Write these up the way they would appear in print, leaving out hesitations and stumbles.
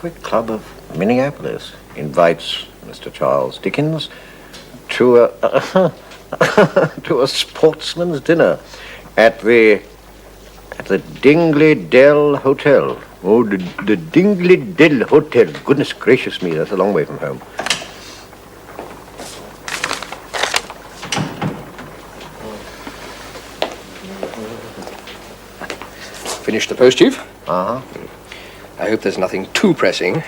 Catholic Club of Minneapolis invites Mr. Charles Dickens to a to a sportsman's dinner at the Dingley Dell Hotel. Oh, the Dingley Dell Hotel. Goodness gracious me, that's a long way from home. Finished the post, Chief? Uh-huh. I hope there's nothing too pressing.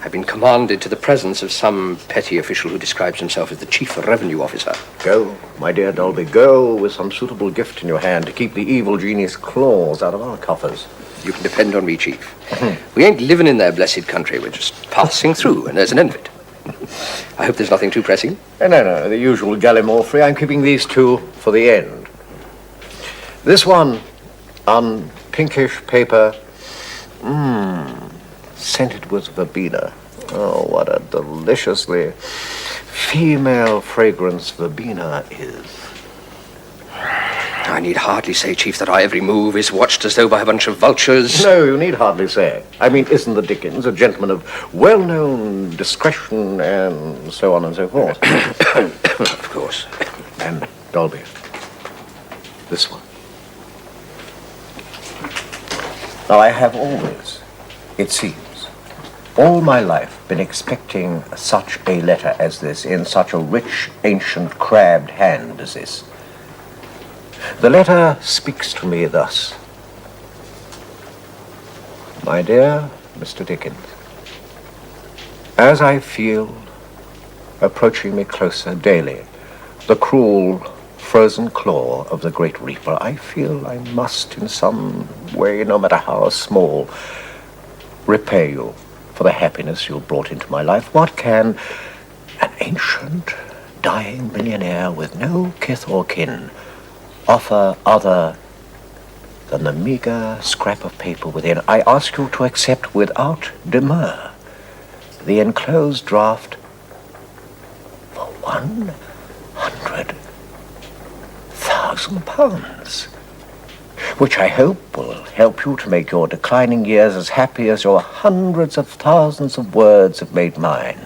I've been commanded to the presence of some petty official who describes himself as the Chief Revenue Officer. Go, my dear Dolby, go with some suitable gift in your hand to keep the evil genius claws out of our coffers. You can depend on me, Chief. We ain't living in their blessed country. We're just passing through, and there's an end of it. I hope there's nothing too pressing. No, the usual gallimaufry. I'm keeping these two for the end. This one, on pinkish paper, scented with verbena. Oh, what a deliciously female fragrance verbena is. I need hardly say, Chief, that our every move is watched as though by a bunch of vultures. No, you need hardly say. I mean, isn't the Dickens a gentleman of well-known discretion and so on and so forth? Of course. And Dolby, this one. Now, I have always, it seems, all my life been expecting such a letter as this in such a rich, ancient, crabbed hand as this. The letter speaks to me thus. My dear Mr. Dickens, as I feel approaching me closer daily the cruel, frozen claw of the great reaper, I feel I must in some way, no matter how small, repay you for the happiness you brought into my life. What can an ancient, dying millionaire with no kith or kin offer other than the meager scrap of paper within? I ask you to accept without demur the enclosed draft for £100,000, which I hope will help you to make your declining years as happy as your hundreds of thousands of words have made mine.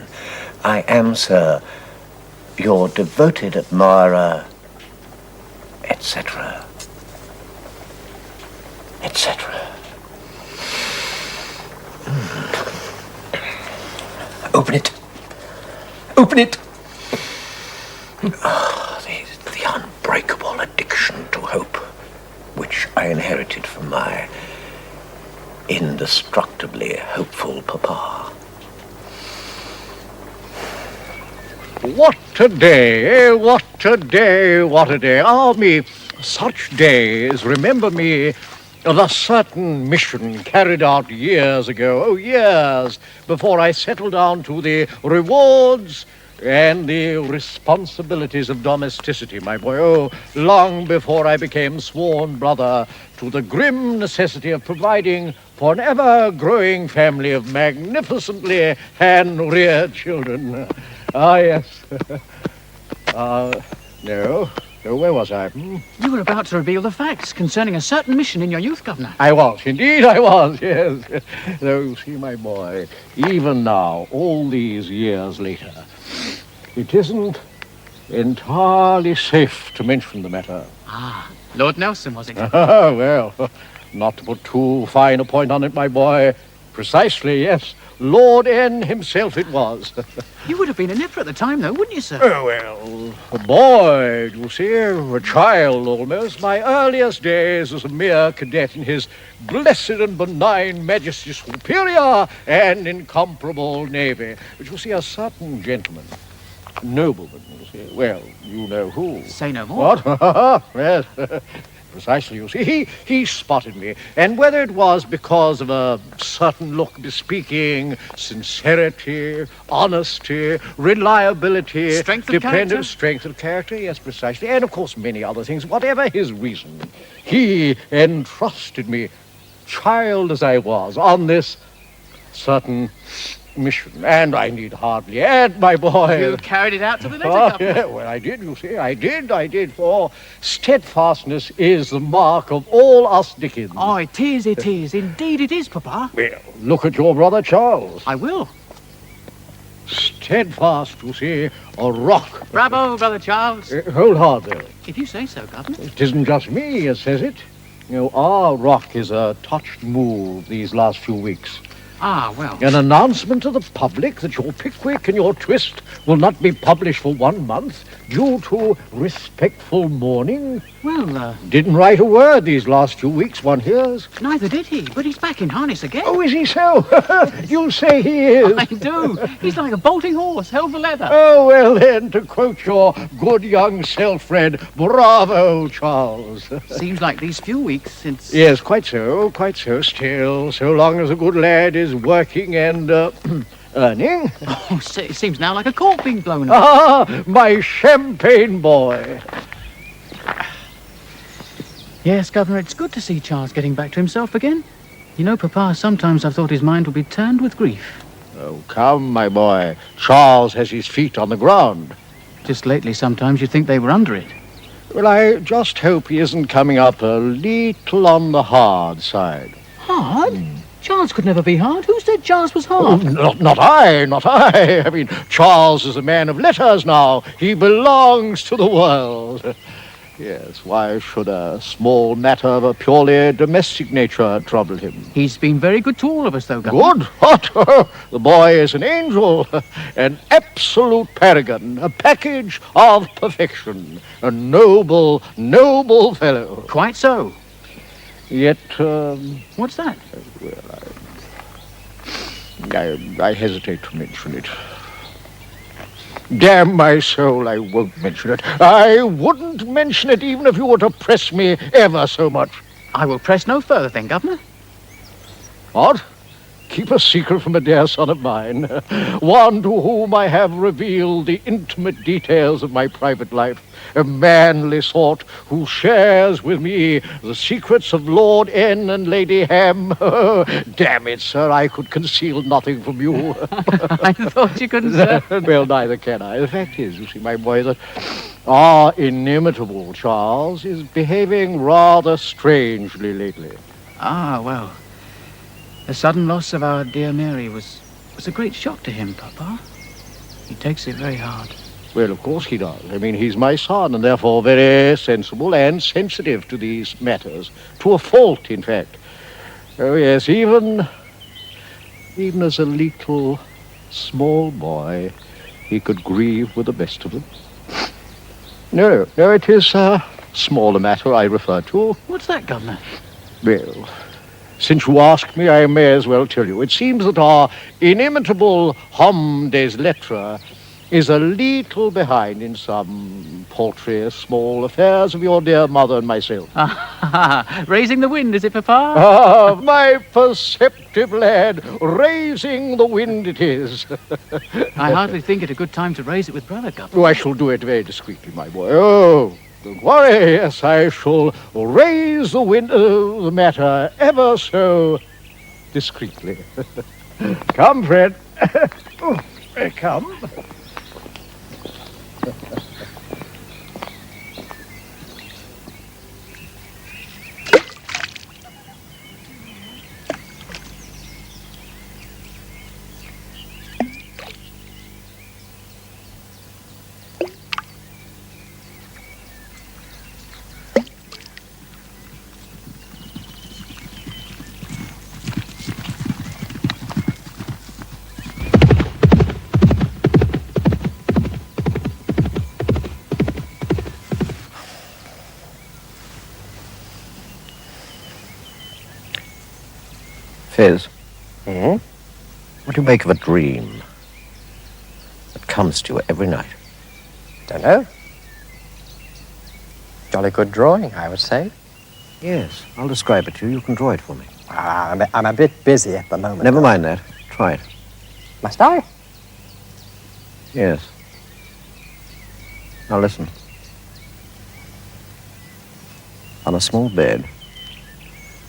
I am, sir, your devoted admirer, etc., etc. Open it. Open it. The unbreakable addiction to hope, which I inherited from my indestructibly hopeful papa. What a day, what a day, what a day. Ah, me, such days remember me of a certain mission carried out years ago, years before I settled down to the rewards and the responsibilities of domesticity, my boy. Oh, long before I became sworn brother to the grim necessity of providing for an ever-growing family of magnificently hand-reared children. Ah, yes. No, where was I? You were about to reveal the facts concerning a certain mission in your youth, Governor. I was, indeed I was, yes. Though, you see, my boy, even now, all these years later, it isn't entirely safe to mention the matter. Ah, Lord Nelson, was it? Well, not to put too fine a point on it, my boy. Precisely, yes. Lord N himself it was. You would have been a nipper at the time, though, wouldn't you, sir? Oh, well, a boy, you see, a child almost. My earliest days as a mere cadet in his blessed and benign Majesty Superior and incomparable navy. But you see, a certain gentleman, nobleman, you see, well, you know who. Say no more. What? Yes. Precisely, you see, he spotted me, and whether it was because of a certain look bespeaking sincerity, honesty, reliability, strength of character? Strength of character, yes, precisely, and of course many other things, whatever his reason, he entrusted me, child as I was, on this certain mission. And I need hardly add, my boy. You carried it out to the letter, Oh, Governor. yeah, well, I did, you see. I did. For steadfastness is the mark of all us Dickens. Oh, it is. Indeed it is, Papa. Well, look at your brother Charles. I will. Steadfast, you see, a rock. Bravo, Brother Charles. Hold hard, though. If you say so, Governor. It isn't just me that says it. You know, our rock is a touched move these last few weeks. Ah, well. An announcement to the public that your Pickwick and your Twist will not be published for 1 month due to respectful mourning. Well, Didn't write a word these last few weeks, one hears. neither did he, but he's back in harness again. Oh, is he so? You say he is. I do. He's like a bolting horse, held for leather. Oh, well then, to quote your good young self, Fred, bravo, Charles. Seems like these few weeks since... Yes, quite so. Still, so long as a good lad is working and, earning. Oh, it seems now like a cork being blown up. Ah, my champagne boy. Yes, Governor, it's good to see Charles getting back to himself again. You know, Papa, sometimes I've thought his mind would be turned with grief. Oh, come, my boy. Charles has his feet on the ground. Just lately, sometimes you'd think they were under it. Well, I just hope he isn't coming up a little on the hard side. Hard? Charles could never be hard. Who said Charles was Oh, hard? not I. I mean, Charles is a man of letters now. He belongs to the world. Yes, why should a small matter of a purely domestic nature trouble him? He's been very good to all of us, though, Governor. Good? What? The boy is an angel, an absolute paragon, a package of perfection, a noble, noble fellow. Quite so. Yet, What's that? I hesitate to mention it. Damn my soul, I won't mention it. I wouldn't mention it even if you were to press me ever so much. I will press no further, then, Governor. What? Keep a secret from a dear son of mine, one to whom I have revealed the intimate details of my private life, a manly sort who shares with me the secrets of Lord N and Lady Ham. Damn it, sir, I could conceal nothing from you. I thought you couldn't, sir. Well, neither can I. The fact is, you see, my boy, that our inimitable Charles is behaving rather strangely lately. Ah, well. The sudden loss of our dear Mary was a great shock to him, Papa. He takes it very hard. Well, of course he does. I mean, he's my son, and therefore very sensible and sensitive to these matters. To a fault, in fact. Oh, yes, even as a little small boy, he could grieve with the best of them. No, it is a smaller matter I refer to. What's that, Governor? Well, since you ask me, I may as well tell you. It seems that our inimitable homme des lettres is a little behind in some paltry, small affairs of your dear mother and myself. Raising the wind, is it, Papa? Ah, my perceptive lad, raising the wind it is. I hardly think it a good time to raise it with Brother, Governor. Oh, I shall do it very discreetly, my boy. Oh, don't worry. Yes, I shall raise the wind, the matter ever so discreetly. Come, Fred. Come. Fizz, Hmm? what do you make of a dream that comes to you every night? Don't know. Jolly good drawing, I would say. Yes, I'll describe it to you. You can draw it for me. I'm a bit busy at the moment. Never mind that. Try it. Must I? Yes. Now listen. On a small bed,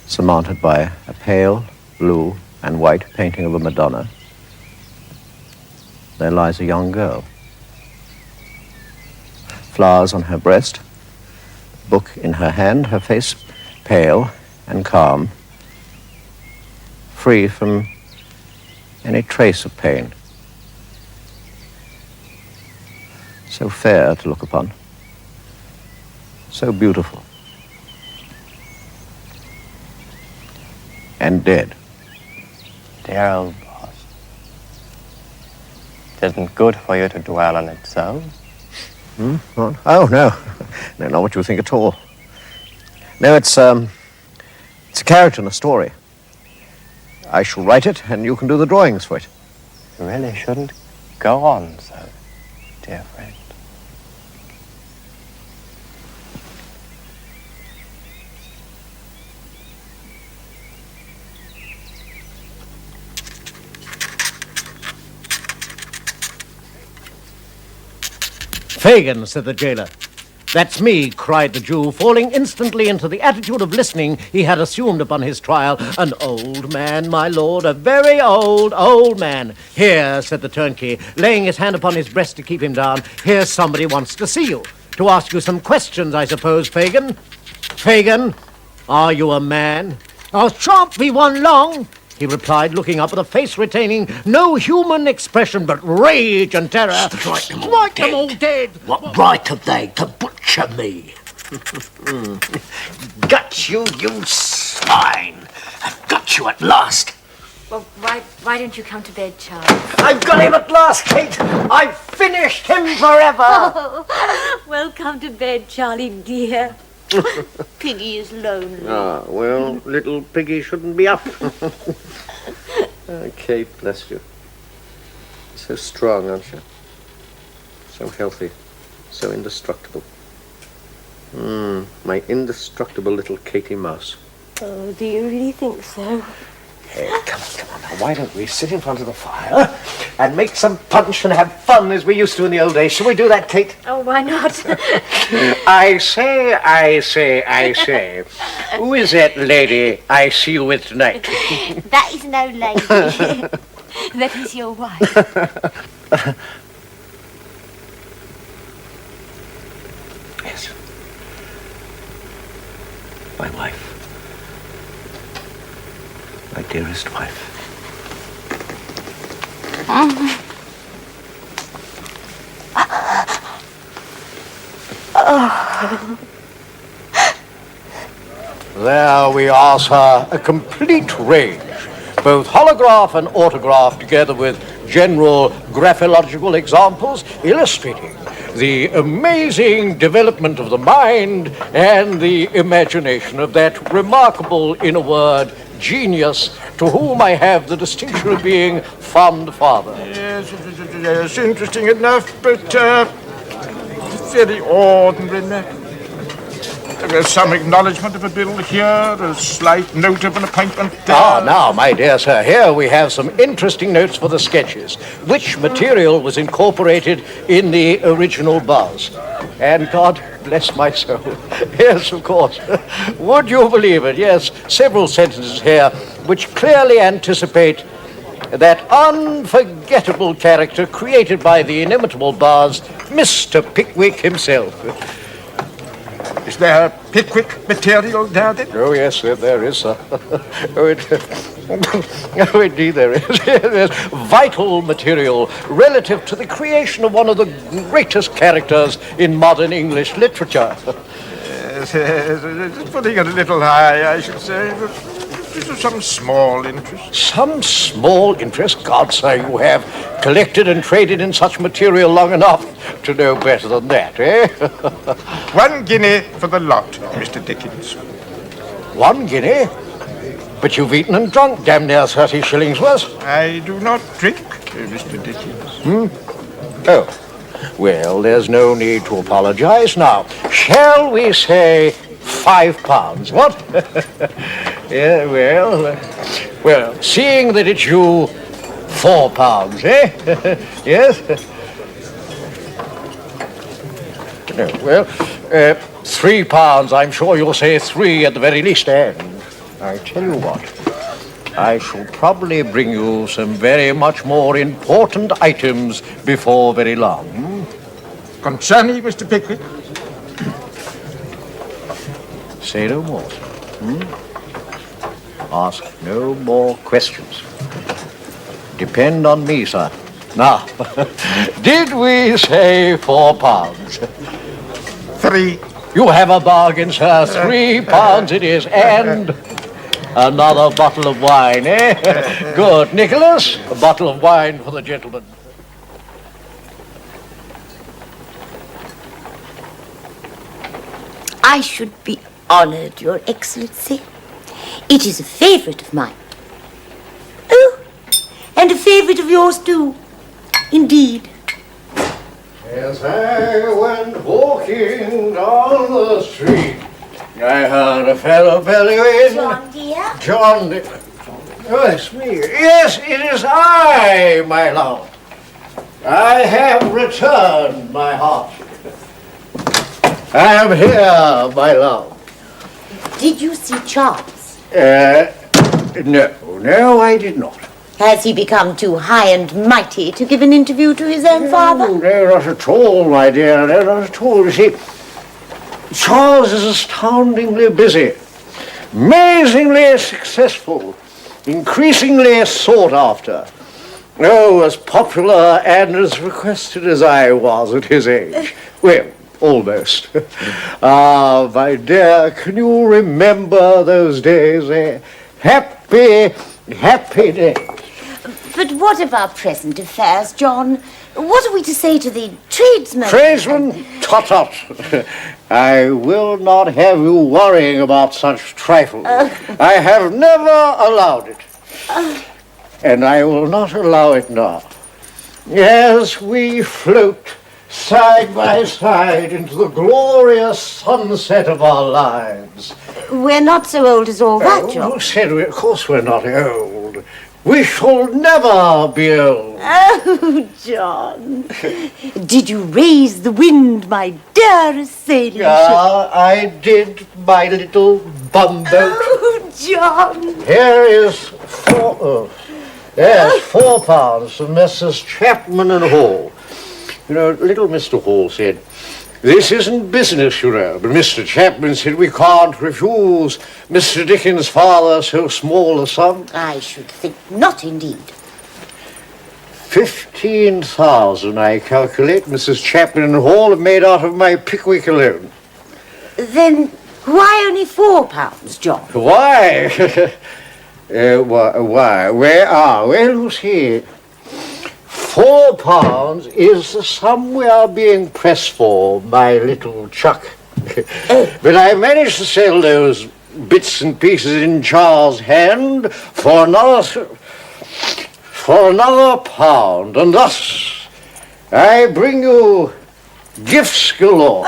surmounted by a pale blue and white painting of a Madonna, there lies a young girl. Flowers on her breast, book in her hand, her face pale and calm, free from any trace of pain. So fair to look upon, so beautiful, and dead. Dear old boss. It isn't good for you to dwell on it so. What? Oh, no. No, not what you think at all. No, it's a character in a story. I shall write it, and you can do the drawings for it. You really shouldn't go on so, dear friend. Fagin, said the jailer. That's me, cried the Jew, falling instantly into the attitude of listening he had assumed upon his trial. An old man, my lord, a very old man. Here, said the turnkey, laying his hand upon his breast to keep him down, here somebody wants to see you. To ask you some questions, I suppose, Fagin. Fagin, are you a man? I shan't be one long, he replied, looking up with a face retaining no human expression but rage and terror. Strike them all dead. What right have they to butcher me? Got you, you swine. I've got you at last. Well, why don't you come to bed, Charles? I've got him at last, Kate. I've finished him forever. Oh, well, come to bed, Charlie dear. Piggy is lonely. Ah, well, little piggy shouldn't be up. Kate, bless you. So strong, aren't you? So healthy. So indestructible. My indestructible little Katie Mouse. Oh, do you really think so? Hey, come on now. Why don't we sit in front of the fire and make some punch and have fun as we used to in the old days? Shall we do that, Kate? Oh, why not? I say. Who is that lady I see you with tonight? That is no lady. That is your wife. Yes. My wife. My dearest wife. There we are, sir. A complete range. Both holograph and autograph, together with general graphological examples illustrating the amazing development of the mind and the imagination of that remarkable, in a word, genius to whom I have the distinction of being fond father. Yes, interesting enough, but very ordinary matter. There's some acknowledgement of a bill here, a slight note of an appointment there. Now, my dear sir, here we have some interesting notes for the sketches. Which material was incorporated in the original buzz? And God bless my soul. Yes, of course. Would you believe it? Yes, several sentences here which clearly anticipate that unforgettable character created by the inimitable Buzz, Mr. Pickwick himself. Is there Pickwick material there, then? Oh, yes, there is, sir. Oh, indeed there is. There's vital material relative to the creation of one of the greatest characters in modern English literature. Yes, putting it a little high, I should say. This is some small interest. Some small interest? God, sir, you have collected and traded in such material long enough to know better than that, eh? 1 guinea for the lot, Mr. Dickens. 1 guinea? But you've eaten and drunk damn near 30 shillings worth. I do not drink, Mr. Dickens. Oh, well, there's no need to apologize. Now, shall we say £5, what? Yeah, well, seeing that it's you, £4, eh? Yes? No, well, £3, I'm sure you'll say 3 at the very least. And I tell you what, I shall probably bring you some very much more important items before very long. Concerning Mr. Pickwick? Say no more, sir. Ask no more questions. Depend on me, sir. Now, did we say £4? 3. You have a bargain, sir. £3 it is, and another bottle of wine, eh? Good. Nicholas, a bottle of wine for the gentleman. I should be honored, Your Excellency. It is a favorite of mine. Oh, and a favorite of yours, too. Indeed. As I went walking down the street, I heard a fellow bellowing. John, dear? John, oh, it's me. Yes, it is I, my lord. I have returned, my heart. I am here, my love. Did you see Charles? No, I did not. Has he become too high and mighty to give an interview to his own father? No, not at all, my dear. No, not at all. You see, Charles is astoundingly busy, amazingly successful, increasingly sought after. Oh, as popular and as requested as I was at his age. Well, almost. Ah, my dear, can you remember those days? Happy days. But what of our present affairs, John? What are we to say to the tradesmen? Tradesmen, tut. I will not have you worrying about such trifles. I have never allowed it. And I will not allow it now. As we float side by side into the glorious sunset of our lives. We're not so old as all that, John. Who said we? Of course we're not old. We shall never be old. Oh, John. Did you raise the wind, my dearest sailing ship? I did, my little bumboat. Oh, John. Here is £4 from Messrs. Chapman and Hall. You know, little Mr. Hall said, "This isn't business, you know." But Mr. Chapman said, "We can't refuse Mr. Dickens' father so small a sum." I should think not, indeed. 15,000, I calculate, Mrs. Chapman and Hall have made out of my Pickwick alone. Then why only £4, John? Why? Why? Well, you see, £4 is the sum we are being pressed for, my little Chuck. But I managed to sell those bits and pieces in Charles' hand for another £1, and thus I bring you gifts galore.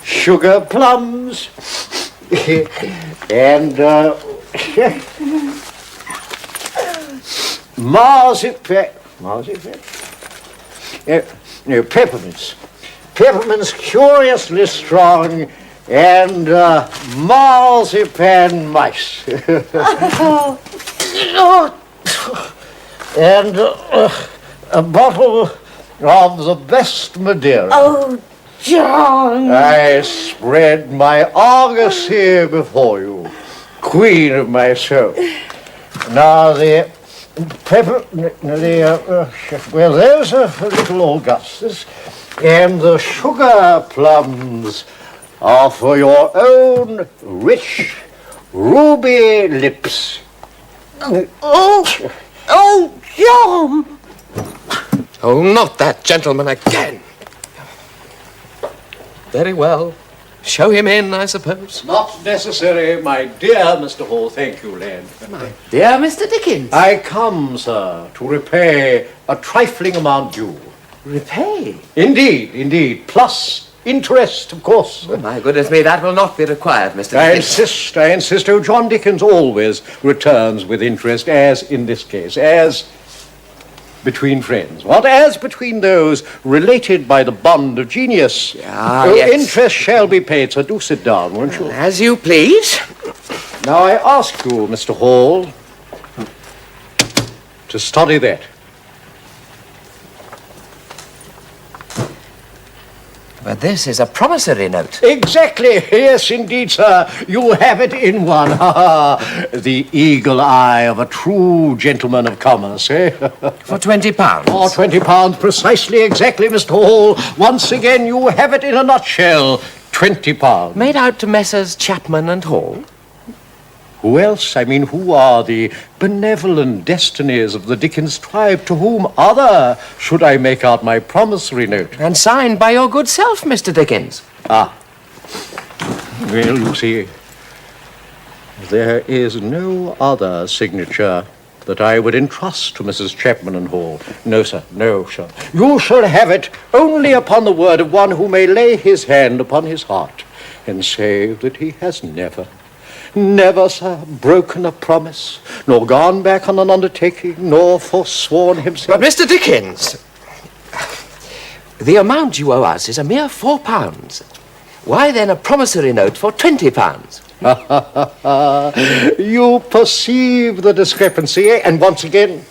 Sugar plums and marzipan. Peppermints. Peppermints curiously strong, and marzipan mice. And a bottle of the best Madeira. Oh, John. I spread my argosy before you, queen of my soul. Now the well, there's a little Augustus, and the sugar plums are for your own rich ruby lips. Oh, John. Oh, not that gentleman again. Very well. Show him in, I suppose. Not necessary, my dear Mr. Hall. Thank you, Len. Dear Mr. Dickens. I come, sir, to repay a trifling amount due. Repay? Indeed. Plus interest, of course. Oh, my goodness me, that will not be required, Mr. Dickens. I insist. Oh, John Dickens always returns with interest, as in this case, as between friends. What? As between those related by the bond of genius. Yes. Interest shall be paid, so do sit down, won't you? As you please. Now I ask you, Mr. Hall, to study that. But this is a promissory note. Exactly. Yes, indeed, sir. You have it in one. The eagle eye of a true gentleman of commerce, eh? For £20. Oh, £20, precisely, exactly, Mr. Hall. Once again, you have it in a nutshell. £20. Made out to Messrs. Chapman and Hall? Who else? I mean, who are the benevolent destinies of the Dickens tribe? To whom other should I make out my promissory note? And signed by your good self, Mr. Dickens. Ah. Well, you see, there is no other signature that I would entrust to Mrs. Chapman and Hall. No, sir, no, sir. You shall have it only upon the word of one who may lay his hand upon his heart and say that he has never, sir, broken a promise, nor gone back on an undertaking, nor forsworn himself. But, Mr. Dickens, the amount you owe us is a mere £4. Why then a promissory note for £20? You perceive the discrepancy, eh? And once again,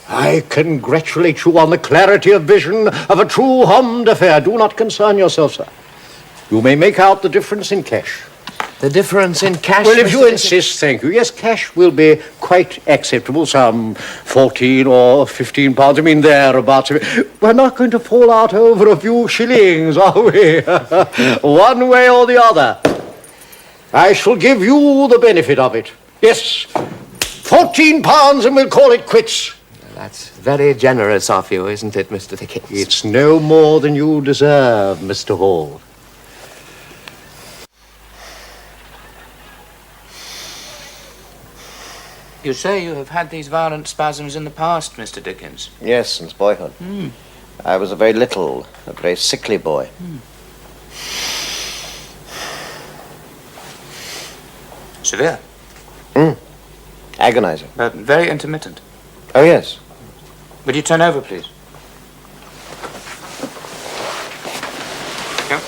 I congratulate you on the clarity of vision of a true homme d'affaires. Do not concern yourself, sir. You may make out the difference in cash. The difference in cash? Well, if you insist, thank you. Yes, cash will be quite acceptable, some 14 or 15 pounds. I mean, thereabouts. We're not going to fall out over a few shillings, are we? One way or the other. I shall give you the benefit of it. Yes, £14 and we'll call it quits. That's very generous of you, isn't it, Mr. Dickens? It's no more than you deserve, Mr. Hall. You say you have had these violent spasms in the past, Mr. Dickens. Yes, since boyhood. I was a very sickly boy. Severe, Agonizing. but very intermittent. Oh, yes. Would you turn over, please? Go.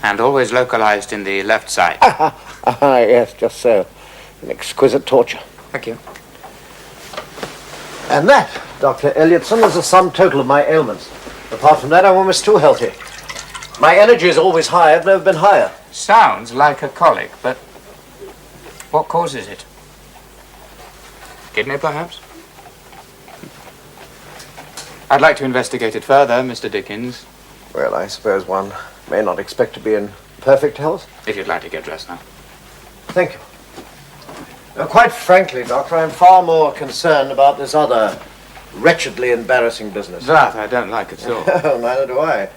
And always localized in the left side. Yes, just so. An exquisite torture. Thank you. And that, Dr. Elliotson, is the sum total of my ailments. Apart from that, I'm almost too healthy. My energy is always high. I've never been higher. Sounds like a colic, but what causes it? Kidney, perhaps? I'd like to investigate it further, Mr. Dickens. Well, I suppose one may not expect to be in perfect health. If you'd like to get dressed now. Thank you. Now, quite frankly, Doctor, I'm far more concerned about this other wretchedly embarrassing business. That I don't like at all. Oh, neither do I.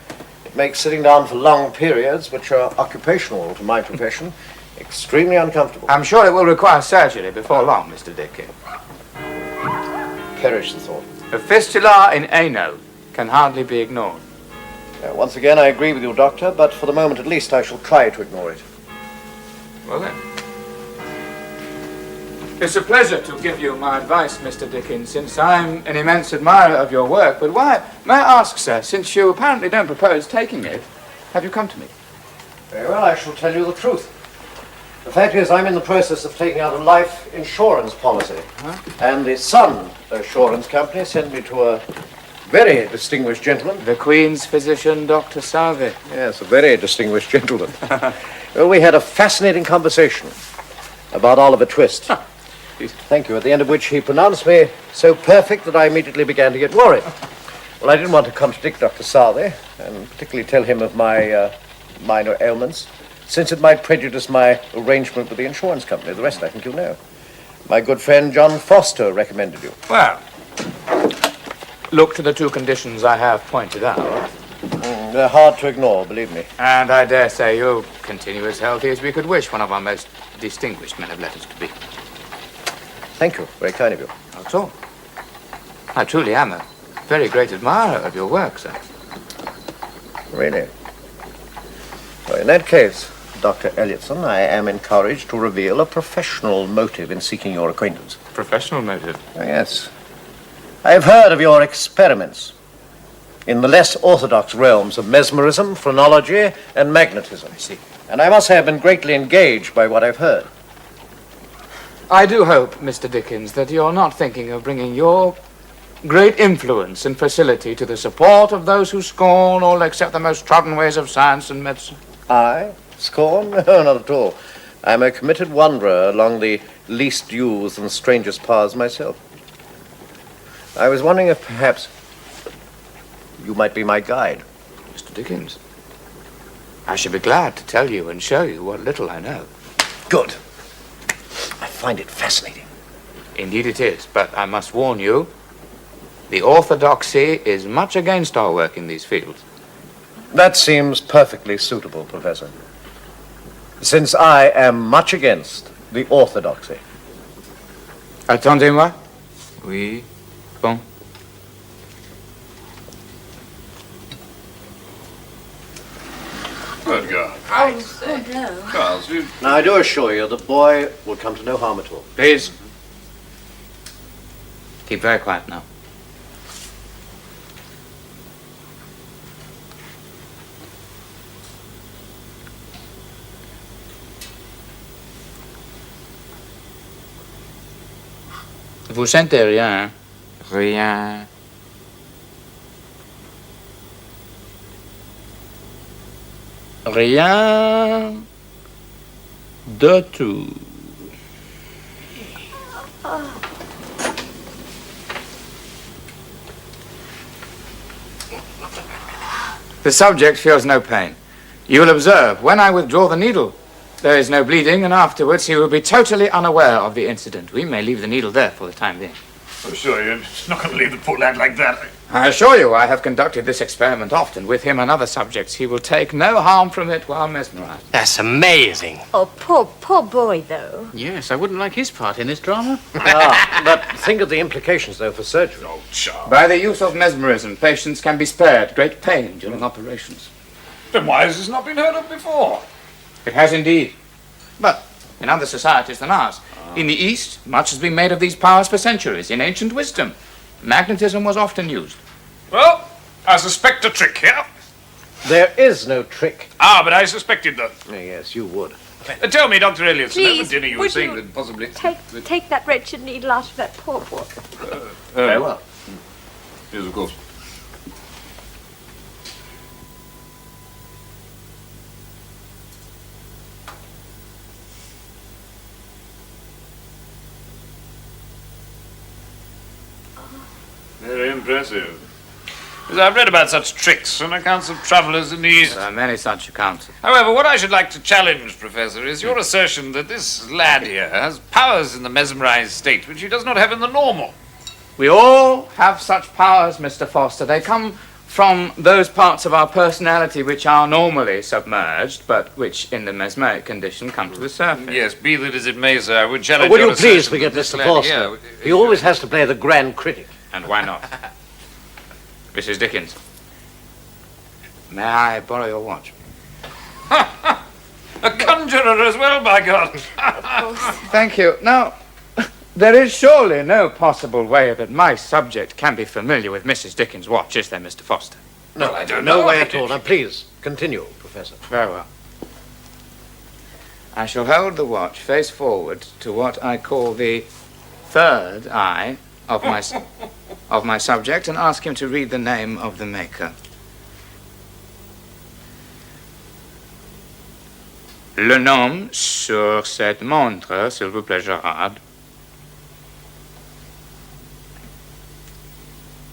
It makes sitting down for long periods, which are occupational to my profession, extremely uncomfortable. I'm sure it will require surgery before long, Mr. Dickens. Perish the thought. A fistula in ano can hardly be ignored. Once again, I agree with you, Doctor, but for the moment at least I shall try to ignore it. Well then. It's a pleasure to give you my advice, Mr. Dickens, since I'm an immense admirer of your work. But why, may I ask, sir, since you apparently don't propose taking it, have you come to me? Very well, I shall tell you the truth. The fact is, I'm in the process of taking out a life insurance policy. And the Sun Assurance Company sent me to a very distinguished gentleman. The Queen's physician, Dr. Sarvey. Yes, a very distinguished gentleman. Well, we had a fascinating conversation about Oliver Twist. Thank you, at the end of which he pronounced me so perfect that I immediately began to get worried. Well, I didn't want to contradict Dr. Sarvey, and particularly tell him of my minor ailments, since it might prejudice my arrangement with the insurance company. The rest I think you'll know. My good friend John Foster recommended you. Well, look to the two conditions I have pointed out. They're hard to ignore, believe me. And I dare say you'll continue as healthy as we could wish one of our most distinguished men of letters to be. Thank you. Very kind of you. Not at all. I truly am a very great admirer of your work, sir. Really? Well, in that case, Dr. Elliotson, I am encouraged to reveal a professional motive in seeking your acquaintance. Professional motive? Oh, yes. I have heard of your experiments. in the less orthodox realms of mesmerism, phrenology, and magnetism. I see. And I must say I've been greatly engaged by what I've heard. I do hope, Mr. Dickens, that you're not thinking of bringing your great influence and facility to the support of those who scorn or accept the most trodden ways of science and medicine. I? Scorn? No, not at all. I'm a committed wanderer along the least used and strangest paths myself. I was wondering if perhaps you might be my guide. Mr. Dickens, I should be glad to tell you and show you what little I know. Good. I find it fascinating. Indeed it is, but I must warn you, the orthodoxy is much against our work in these fields. That seems perfectly suitable, Professor. Since I am much against the orthodoxy. Attendez-moi. Oui. Bon. Good God. Oh, no. Charles, you... Now, I do assure you the boy will come to no harm at all. Please. Keep very quiet now. Vous sentez rien, hein? Rien. Rien de tout. The subject feels no pain. You will observe, when I withdraw the needle, there is no bleeding, and afterwards he will be totally unaware of the incident. We may leave the needle there for the time being. I'm sure you're not going to leave the poor lad like that. I assure you, I have conducted this experiment often with him and other subjects. He will take no harm from it while mesmerized. That's amazing. Oh, poor boy, though. Yes, I wouldn't like his part in this drama. But think of the implications, though, for surgery. Oh, Charles. By the use of mesmerism, patients can be spared great pain during operations. Then why has this not been heard of before? It has indeed. But in other societies than ours. In the East, much has been made of these powers for centuries. In ancient wisdom, magnetism was often used. Well, I suspect a trick here. There is no trick. Ah, but I suspected that. Yes, you would. Tell me, Dr. Elliotson, over Please, dinner you were would saying you that possibly... Take that wretched needle out of that poor boy. Very well. Yes, of course. Very impressive. As I've read about such tricks and accounts of travellers in the East. There are many such accounts. However, what I should like to challenge, Professor, is your assertion that this lad here has powers in the mesmerized state which he does not have in the normal. We all have such powers, Mr. Foster. They come from those parts of our personality which are normally submerged, but which, in the mesmeric condition, come to the surface. Yes, be that as it may, sir, I would challenge Will your you please assertion forget that this Mr. lad Foster? here- He always has to play the grand critic. And why not? Mrs. Dickens, may I borrow your watch? A conjurer as well, by God! Thank you. Now, there is surely no possible way that my subject can be familiar with Mrs. Dickens' watch, is there, Mr. Foster? No, I don't no know. way at all. Now, please, continue, Professor. Very well. I shall hold the watch face forward to what I call the third eye of my subject and ask him to read the name of the maker. Le nom sur cette montre, s'il vous plaît, Gérard.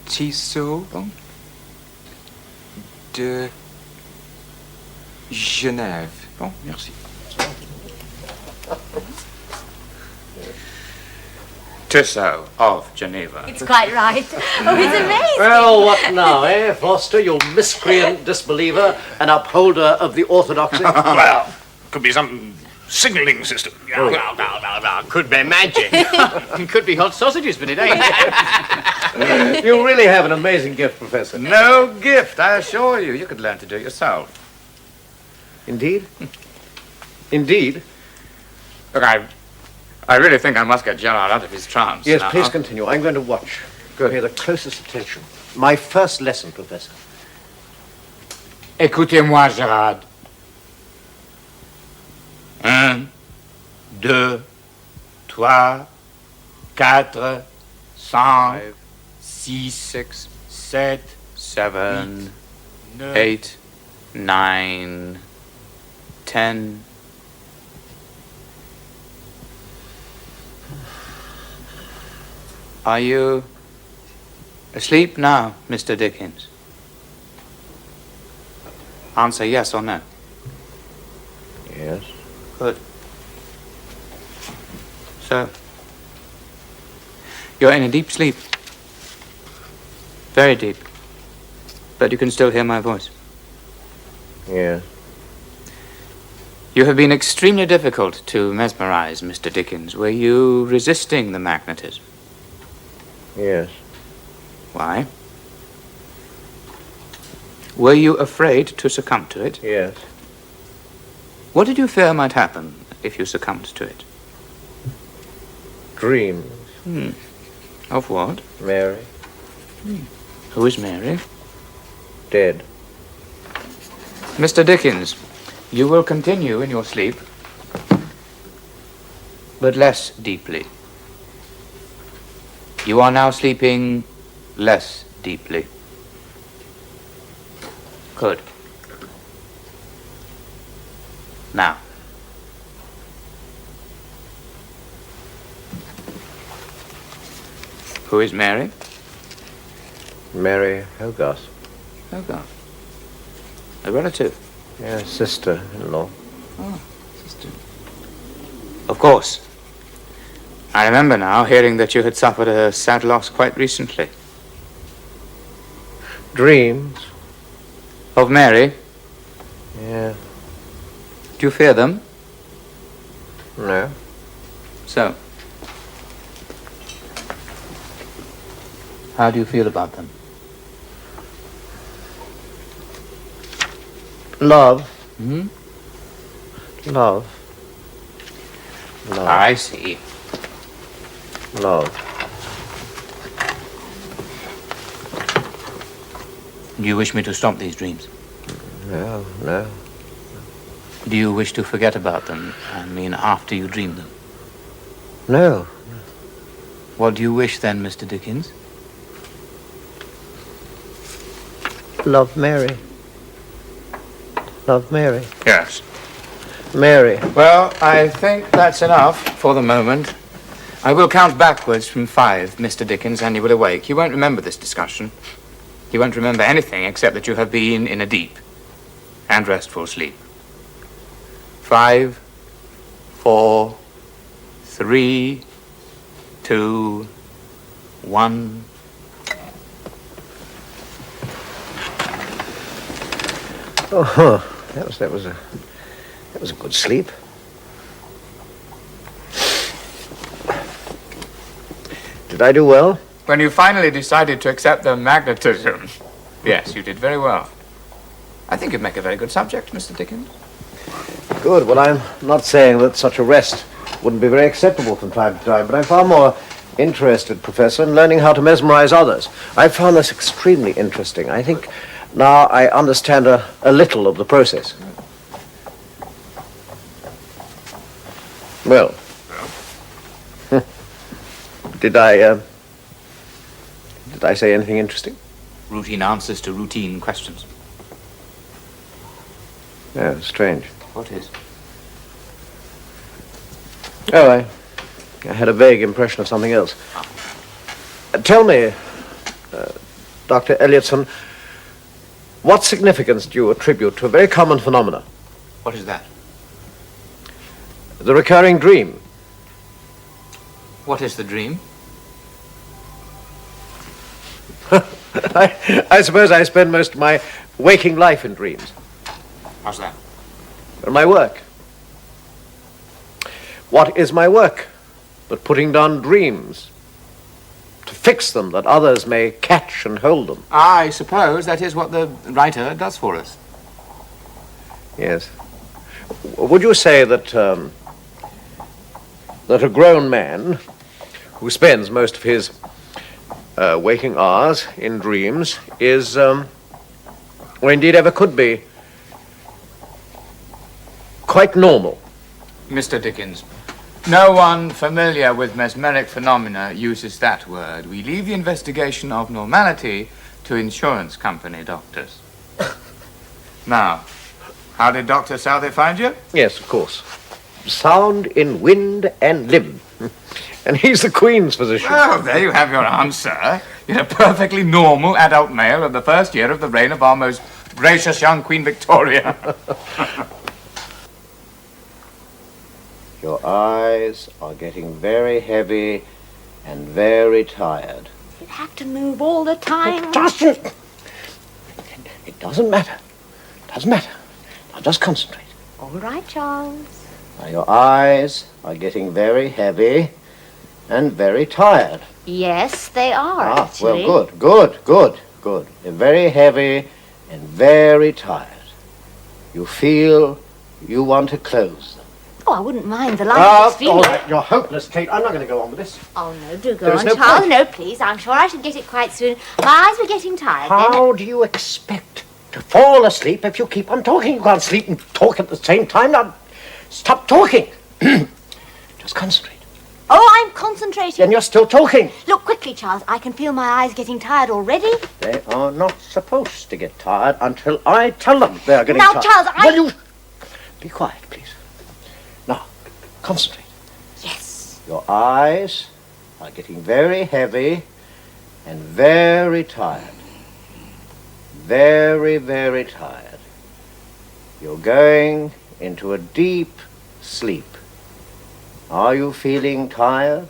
Tissot de Genève. Bon, merci. Tissot of Geneva. It's quite right. Oh, it's amazing. Well, what now, eh, Foster, you miscreant disbeliever and upholder of the orthodoxy? Well, could be some signalling system. No. Could be magic. Could be hot sausages, but it ain't. You really have an amazing gift, Professor. No gift, I assure you. You could learn to do it yourself. Indeed? Indeed? Look, I really think I must get Gerard out of his trance. Yes, now. please continue. I'm going to watch. Pay the closest attention. My first lesson, Professor. Écoutez-moi, Gérard. 1, 2, 3, 4, 5, 6, 7, 8, 9, 10. Are you asleep now, Mr. Dickens? Answer yes or no. Yes. Good. So, you're in a deep sleep. Very deep. But you can still hear my voice. Yes. You have been extremely difficult to mesmerize, Mr. Dickens. Were you resisting the magnetism? Yes. Why? Were you afraid to succumb to it? Yes. What did you fear might happen if you succumbed to it? Dreams. Of what? Mary. Who is Mary? Dead. Mr. Dickens, you will continue in your sleep, but less deeply. You are now sleeping less deeply. Good. Now. Who is Mary? Mary Hogarth. Hogarth. A relative. Yes, sister-in-law. Oh, sister. Of course. I remember now hearing that you had suffered a sad loss quite recently. Dreams. Of Mary? Yeah. Do you fear them? No. So? How do you feel about them? Love. Hmm? Love. Love. I see. Love. Do you wish me to stop these dreams? No, no. Do you wish to forget about them? I mean, after you dream them? No. What do you wish then, Mr. Dickens? Love Mary. Love Mary. Yes. Mary. Well, I think that's enough for the moment. I will count backwards from 5, Mr. Dickens, and you will awake. You won't remember this discussion. You won't remember anything except that you have been in a deep and restful sleep. 5, 4, 3, 2, 1. Oh, that was a good sleep. Did I do well? When you finally decided to accept the magnetism, yes, you did very well. I think you'd make a very good subject, Mr. Dickens. Good. Well, I'm not saying that such a rest wouldn't be very acceptable from time to time, but I'm far more interested, Professor, in learning how to mesmerize others. I found this extremely interesting. I think now I understand a little of the process. Well, did I say anything interesting? Routine answers to routine questions. Yeah, strange. What is? Oh, I had a vague impression of something else. Tell me, Dr. Elliotson, what significance do you attribute to a very common phenomenon? What is that? The recurring dream. What is the dream? I suppose I spend most of my waking life in dreams. How's that? And my work. What is my work but putting down dreams to fix them that others may catch and hold them? I suppose that is what the writer does for us. Yes. Would you say that that a grown man who spends most of his waking hours in dreams is, or indeed ever could be, quite normal. Mr. Dickens, no one familiar with mesmeric phenomena uses that word. We leave the investigation of normality to insurance company doctors. Now, how did Dr. Southey find you? Yes, of course. Sound in wind and limb. And he's the Queen's physician. Well, there you have your answer. You're a perfectly normal adult male of the first year of the reign of our most gracious young Queen Victoria. Your eyes are getting very heavy and very tired. You have to move all the time. It doesn't matter. It doesn't matter. Now just concentrate. All right, Charles. Now your eyes are getting very heavy and very tired. Yes, they are, actually. Well, good. They're very heavy and very tired. You feel you want to close them. Oh, I wouldn't mind the light extremely. All right, you're hopeless, Kate. I'm not going to go on with this. Oh, no, do go There is on, no Charles. point. No, please. I'm sure I should get it quite soon. My eyes were getting tired then. How do you expect to fall asleep if you keep on talking? You can't sleep and talk at the same time. Now, stop talking. Just concentrate. Oh, I'm concentrating. And you're still talking. Look quickly, Charles. I can feel my eyes getting tired already. They are not supposed to get tired until I tell them they're getting Now, tired. Charles, Will you be quiet, please? Now, concentrate. Yes. Your eyes are getting very heavy and very tired. Very, very tired. You're going into a deep sleep. Are you feeling tired?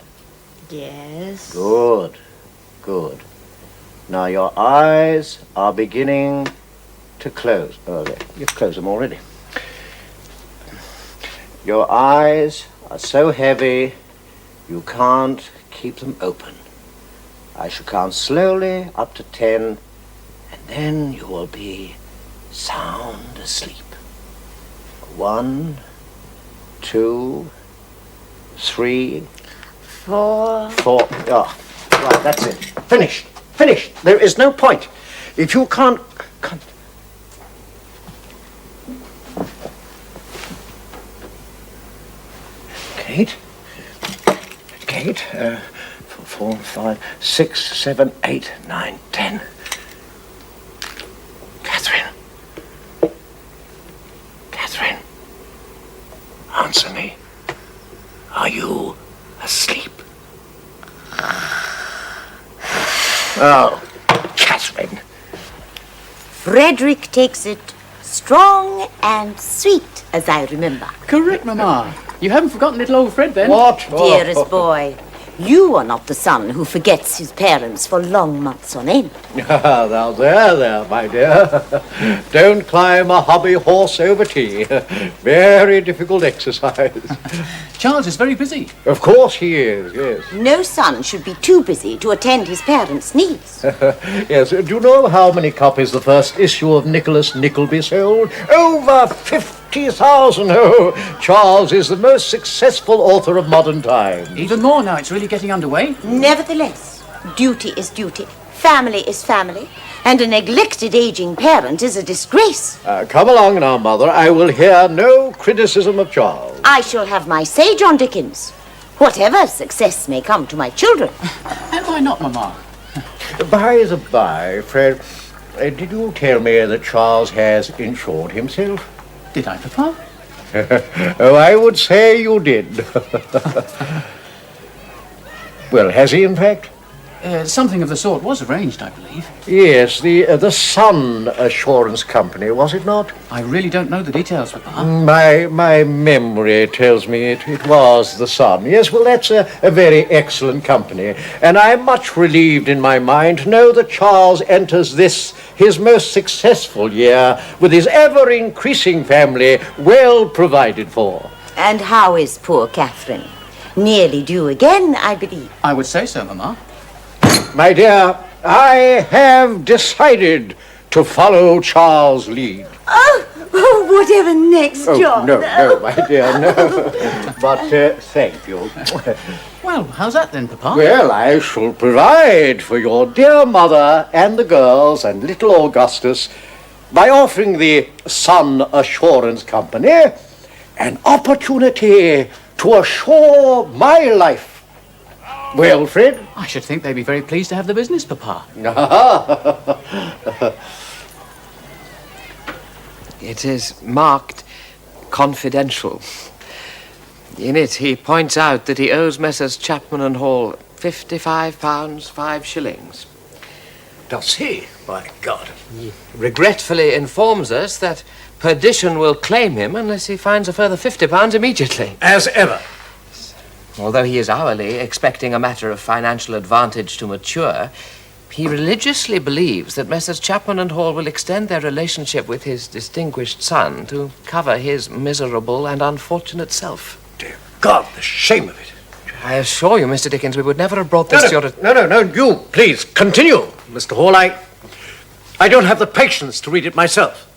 Yes. Good. Now your eyes are beginning to close. Oh, there. You've closed them already. Your eyes are so heavy you can't keep them open. I shall count slowly up to 10, and then you will be sound asleep. 1, 2, 3, 4. 4. Oh, right, that's it. Finished. There is no point. If you can't... Kate, 4, 5, 6, 7, 8, 9, 10. Catherine, answer me. Are you asleep? Oh, Catherine. Frederick takes it strong and sweet, as I remember. Correct, Mamma. You haven't forgotten little old Fred, then? What? Dearest boy, you are not the son who forgets his parents for long months on end. Now, there, my dear. Don't climb a hobby horse over tea. Very difficult exercise. Charles is very busy. Of course he is, yes. No son should be too busy to attend his parents' needs. Yes, do you know how many copies the first issue of Nicholas Nickleby sold? Over 50,000. Oh, Charles is the most successful author of modern times. Even more now, it's really getting underway. Nevertheless, duty is duty, family is family, and a neglected aging parent is a disgrace. Come along now, Mother. I will hear no criticism of Charles. I shall have my say, John Dickens. Whatever success may come to my children. And why not, Mamma? By the by, Fred, did you tell me that Charles has insured himself? Did I, Papa? Oh, I would say you did. Well, has he, in fact? Something of the sort was arranged, I believe. Yes, the Sun Assurance Company, was it not? I really don't know the details, Papa. My memory tells me it was the Sun. Yes, well, that's a very excellent company. And I'm much relieved in my mind to know that Charles enters this, his most successful year, with his ever-increasing family well provided for. And how is poor Catherine? Nearly due again, I believe. I would say so, Mamma. My dear, I have decided to follow Charles' lead. Oh, Oh, whatever next, John? No, my dear, no. But thank you. Well, how's that then, Papa? Well, I shall provide for your dear mother and the girls and little Augustus by offering the Sun Assurance Company an opportunity to assure my life. Well, Fred? I should think they'd be very pleased to have the business, Papa. It is marked confidential. In it, he points out that he owes Messrs. Chapman and Hall £55, 5 shillings. Does he? By God. He regretfully informs us that perdition will claim him unless he finds a further £50 immediately. As ever. Although he is hourly expecting a matter of financial advantage to mature, he religiously believes that Messrs. Chapman and Hall will extend their relationship with his distinguished son to cover his miserable and unfortunate self. Dear God, the shame of it. I assure you, Mr. Dickens, we would never have brought this to your... No, you, please, continue, Mr. Hall. I don't have the patience to read it myself.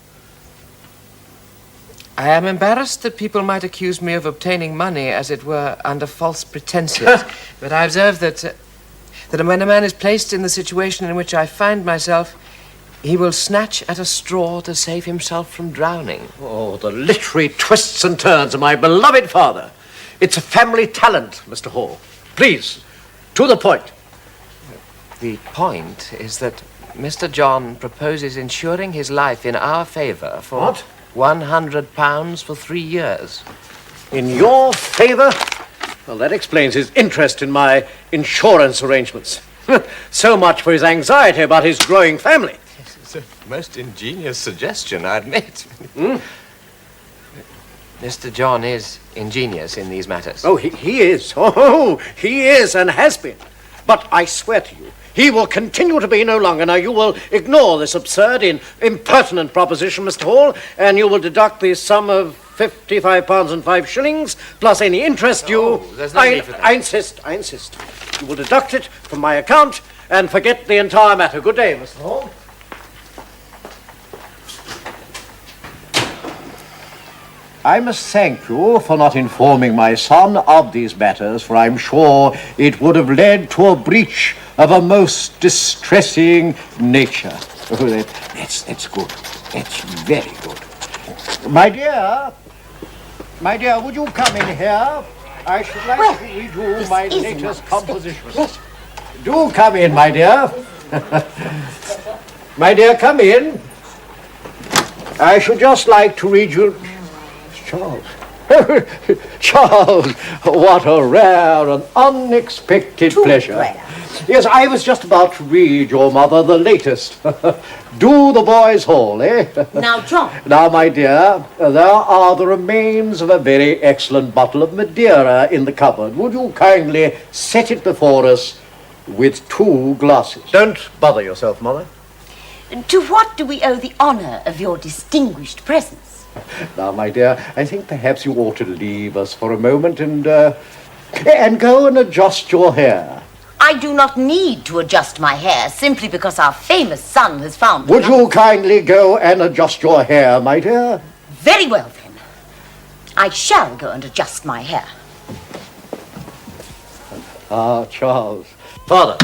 I am embarrassed that people might accuse me of obtaining money, as it were, under false pretenses. But I observe that when a man is placed in the situation in which I find myself, he will snatch at a straw to save himself from drowning. Oh, the literary twists and turns of my beloved father. It's a family talent, Mr. Hall. Please, to the point. The point is that Mr. John proposes insuring his life in our favour for... What? £100 for 3 years. In your favour? Well, that explains his interest in my insurance arrangements. So much for his anxiety about his growing family. It's a most ingenious suggestion, I admit. Mr. John is ingenious in these matters. Oh, he is. Oh, he is and has been. But I swear to you, he will continue to be no longer. Now, you will ignore this absurd, impertinent proposition, Mr. Hall, and you will deduct the sum of £55 and 5 shillings, plus any interest due. There's no need for that. I insist. You will deduct it from my account and forget the entire matter. Good day, Mr. Hall. I must thank you for not informing my son of these matters, for I'm sure it would have led to a breach of a most distressing nature. Oh, that's good. That's very good. My dear, would you come in here? I should like to read you my latest composition. Do come in, my dear. My dear, come in. I should just like to read you... Charles. Charles, what a rare and unexpected pleasure. Rare. Yes, I was just about to read your mother the latest. Do the Boys' Hall, eh? Now, John. Now, my dear, there are the remains of a very excellent bottle of Madeira in the cupboard. Would you kindly set it before us with 2 glasses? Don't bother yourself, Mother. To what do we owe the honour of your distinguished presence? Now, my dear, I think perhaps you ought to leave us for a moment and go and adjust your hair. I do not need to adjust my hair simply because our famous son has found... Would you kindly go and adjust your hair, my dear? Very well, then. I shall go and adjust my hair. Ah, Charles. Father,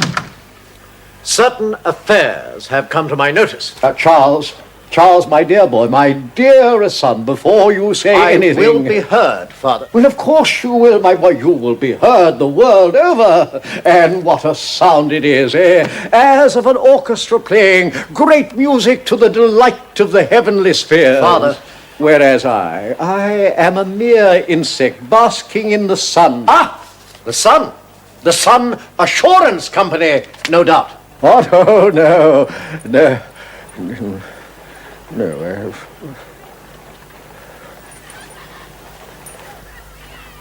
certain affairs have come to my notice. Charles, my dear boy, my dearest son, before you say anything... I will be heard, Father. Well, of course you will, my boy. You will be heard the world over. And what a sound it is, eh? As of an orchestra playing great music to the delight of the heavenly spheres. Father. Whereas I am a mere insect basking in the sun. Ah, the sun. The Sun Assurance Company, no doubt. What? Oh, no. No, I have...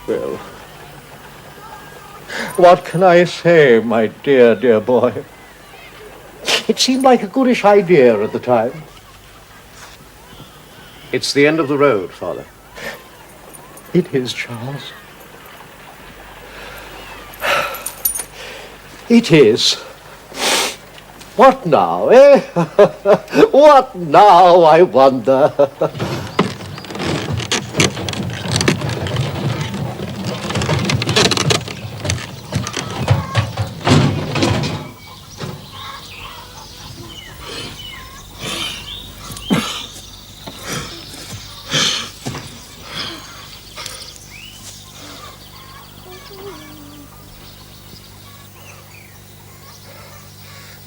Well, what can I say, my dear boy? It seemed like a goodish idea at the time. It's the end of the road, Father. It is, Charles. It is. What now, eh? What now, I wonder?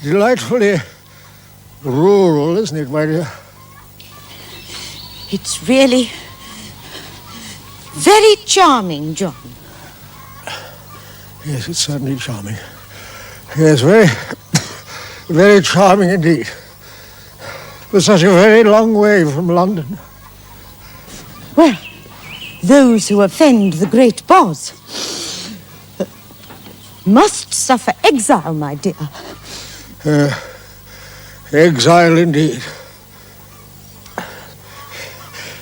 delightfully rural, isn't it, my dear? It's really very charming, John. Yes, it's certainly charming. Yes, very, very charming indeed. But such a very long way from London. Well, those who offend the great boss must suffer exile, my dear. Exile indeed.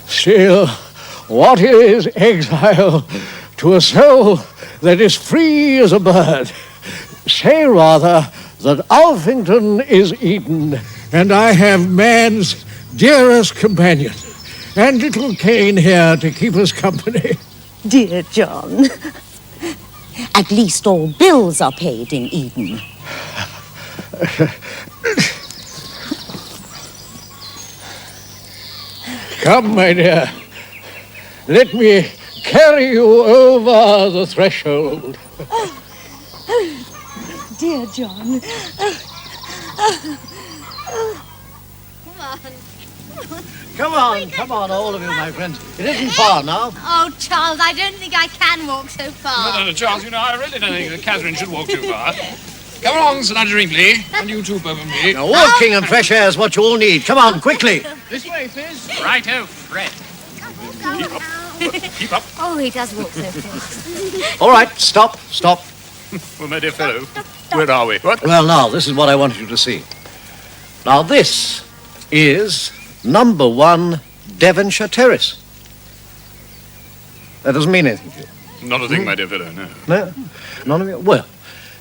Still, what is exile to a soul that is free as a bird? Say rather that Alphington is Eden, and I have man's dearest companion, and little Cain here to keep us company. Dear John, at least all bills are paid in Eden. Come, my dear. Let me carry you over the threshold. Dear John. Come on, all of you, my friends. It isn't far now. Oh, Charles, I don't think I can walk so far. No, Charles, you know, I really don't think that Catherine should walk too far. Come along, Sir Nigel Ringley, and you too, Bourbonby. Now, walking and fresh air is what you all need. Come on, quickly. This way, Fizz. Righto, Fred. Keep up. Keep up. Oh, he does walk so fast. All right, stop. Well, my dear fellow, where are we? What? Well, now, this is what I wanted you to see. Now, this is number 1 Devonshire Terrace. That doesn't mean anything to you. Not a thing, my dear fellow, no. No? None of you? Well,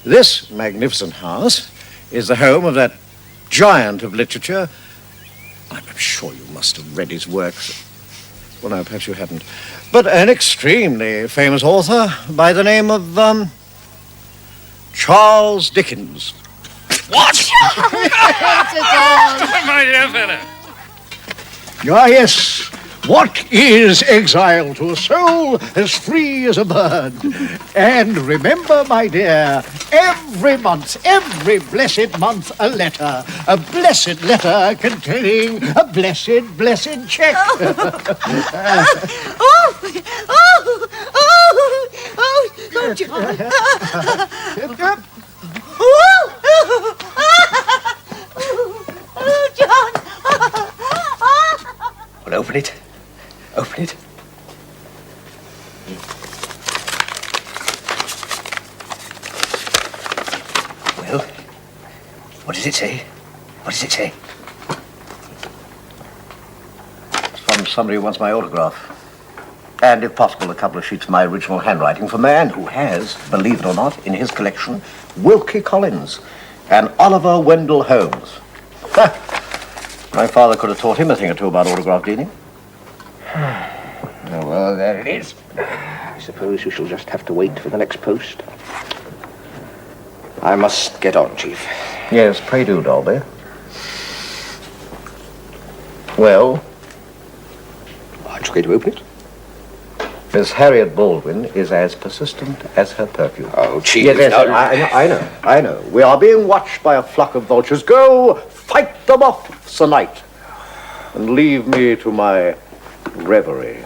this magnificent house is the home of that giant of literature. I'm sure you must have read his works. Well, no, perhaps you haven't. But an extremely famous author by the name of, Charles Dickens. What? My dear fellow. Ah, yes. What is exile to a soul as free as a bird? And remember, my dear, every month, every blessed month, a letter. A blessed letter containing a blessed check. John. Well, open it. Open it. Well, what does it say? What does it say? It's from somebody who wants my autograph. And, if possible, a couple of sheets of my original handwriting for a man who has, believe it or not, in his collection, Wilkie Collins and Oliver Wendell Holmes. My father could have taught him a thing or two about autograph dealing. Oh, well, there it is. I suppose you shall just have to wait for the next post. I must get on, Chief. Yes, pray do, Dolby. Well? Aren't you going to open it? Miss Harriet Baldwin is as persistent as her perfume. Oh, Chief. Yes, I know. We are being watched by a flock of vultures. Go fight them off, Sir Knight, and leave me to my reverie.